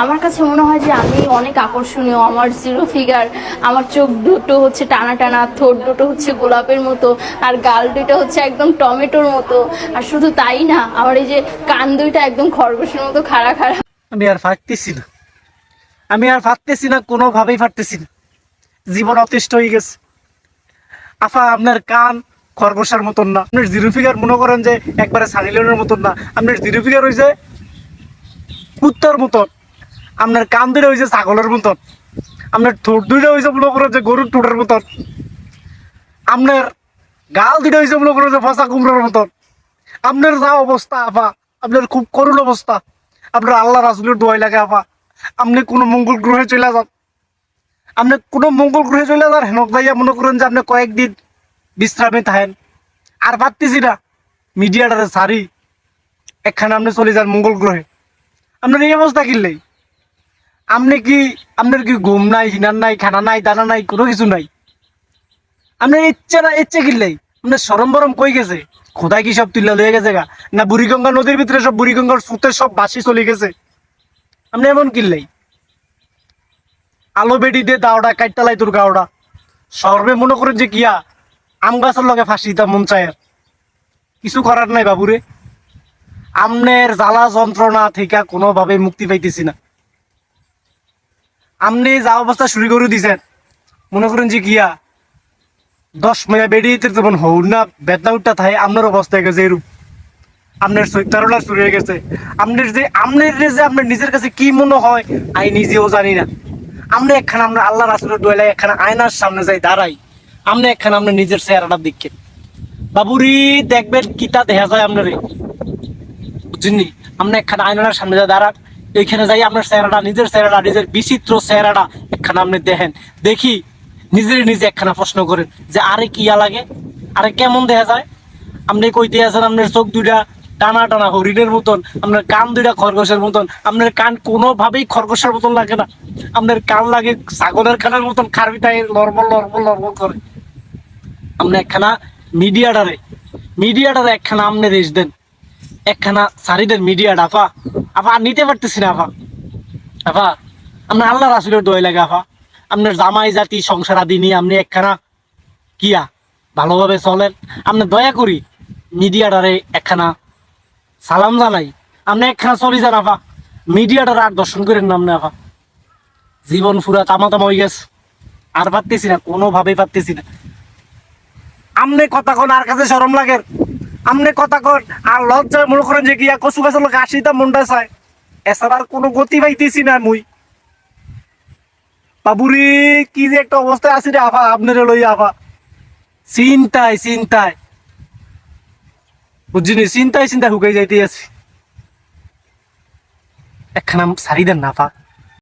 আমার কাছে মনে হয় যে আমি অনেক আকর্ষণীয়। আমার জিরো ফিগার, আমার চোখ দুটো হচ্ছে টানা টানা, ঠোঁট দুটো হচ্ছে গোলাপের মতো, আর গাল দুটো হচ্ছে একদম টমেটোর মতো। আর শুধু তাই না, আমার এই যে কান দুইটা একদম খরগোশের মতো খাড়া খাড়া। আমি আর পারতেছি না, আমি আর পারতেছি না, কোনোভাবেই পারতেছি না। জীবন অতিষ্ঠ হয়ে গেছে। আফা, আপনার কান খরগোশের মতন না, আপনার জিরো ফিগার মনে করেন যে একবারে সানি লিওনের মতন না, আপনার জিরো ফিগার হয়েছে কুত্তার মতন, আপনার কান দুটো হয়েছে ছাগলের মতন, আপনার ঠোঁট দুইটা হয়েছে মনে করেন যে গরুর ঠোঁটের মতন, আপনার গাল দুটো হয়েছে মনে করেন যে ফসা কুমড়োর মতন। আপনার যা অবস্থা আফা, আপনার খুব করুণ অবস্থা। আপনার আল্লাহ রাসূলের দোয়াই লাগে আফা, আপনি কোনো মঙ্গল গ্রহে চলে যান, আপনি কোনো মঙ্গল গ্রহে চলে যান, হেনক যাইয়া মনে করেন যে আপনি কয়েকদিন বিশ্রামে থাকেন। আর পারতেছি না, মিডিয়াটারে সারি একখানে আপনি চলে যান মঙ্গল গ্রহে। আপনার এই অবস্থা কিনলেই আপনি কি, আপনার কি ঘুম নাই, হিনার নাই, খানা নাই, দানা নাই, কোনো কিছু নাই। আপনার ইচ্ছে না, ইচ্ছে কিনলেই আপনার সরম বরম কই গেছে? খোদাই কি সব তুলে লয়ে গেছে গা? না বুড়িগঙ্গা নদীর ভিতরে সব বুড়িগঙ্গার সুতে সব বাসি চলে গেছে? আপনি এমন কিনলেই আলো বেড়ি দিয়ে দাওটা কাইটালাই তোর গাওটা সর্বে মনে করেন যে কিয়া আম গাছের লগে ফাঁসি দিতাম মন চায়ের। কিছু করার নাই বাবুরে, আমনের জ্বালা যন্ত্রণা থেকে কোনোভাবে মুক্তি পাইতেছি না। আপনি যা অবস্থা শুরু করে দিছেন, মনে করেন যে কিয়া 10 মাইয়া বেরিয়ে যেমন হৌ না বেদনা উঠটা থাকে, আপনার অবস্থা হয়ে গেছে এরূপ। আপনার চৈতারণা শুরু হয়ে গেছে। আপনার নিজের কাছে কি মনে হয় আমি নিজেও জানি না। আমরা একখানা আমরা আল্লাহ রাসূলের দোয়ালে একখানা আয়নার সামনে যাই দাঁড়াই, আমরা একখানা আপনার নিজের চেহারাটা দেখেন বাবুরি, দেখবেন কিতা দেখা যায় আপনারে, বুঝছেন? আমরা একখানা আয়নার সামনে যাই দাঁড়ান, এইখানে যাই আপনার চেহারাটা, নিজের চেহারাটা, নিজের বিচিত্র চেহারাটা একখানা আপনি দেখেন। দেখি নিজের নিজে একখানা প্রশ্ন করেন যে আরে কিয়া লাগে, আরে কেমন দেখা যায়। আপনি কইতে আছেন আপনার চোখ দুইটা টানা টানা হরিণের মতন, আপনার কান দুইটা খরগোশের মতন। আপনার কান কোনোভাবেই খরগোশের মতন লাগে না, আপনার কান লাগে ছাগলের কানের মতন, খারবিটাই নর্মাল নর্মাল নর্মাল করে। আপনি একখানা মিডিয়াটারে একখানা আপনি রেস দেন, একখানা সারি দেন মিডিয়াটা। আফা আফা আর নিতে পারতেছি না আফা। আফা আপনার আল্লাহ রাসূলের দোয়াই লাগে আফা, আপনার জামাই জাতি সংসার আদি নিয়ে আপনি একখানা কিয়া ভালোভাবে চলেন। আপনি দয়া করি মিডিয়াটারে একখানা সালাম জানাই, আপনি একখানা চলে যান আফা। মিডিয়াটার আর দর্শন করেন না আপনি আফা। জীবন পুরা তামা তামা হয়ে গেছে, আর পারতেছি না, কোনোভাবেই পারতেছি না। আমনে কথা কোন আর কাছে শরম লাগে, আমনে কথা কোন আর লজ্জায় মনে করেন যে গিয়া কচু গাছের লোক আসিতা মনটা চায়, এছাড়া আর কোনো গতি পাইতেছি না মুই। বাবুরি, কি যে একটা অবস্থায় আছি রে আফা, আপনারে লইয়া আফা চিন্তায় চিন্তায়, বুঝছিনি, চিন্তায় চিন্তায় হুকাই যাইতে আছি। একখানা সারি দেন না আফা।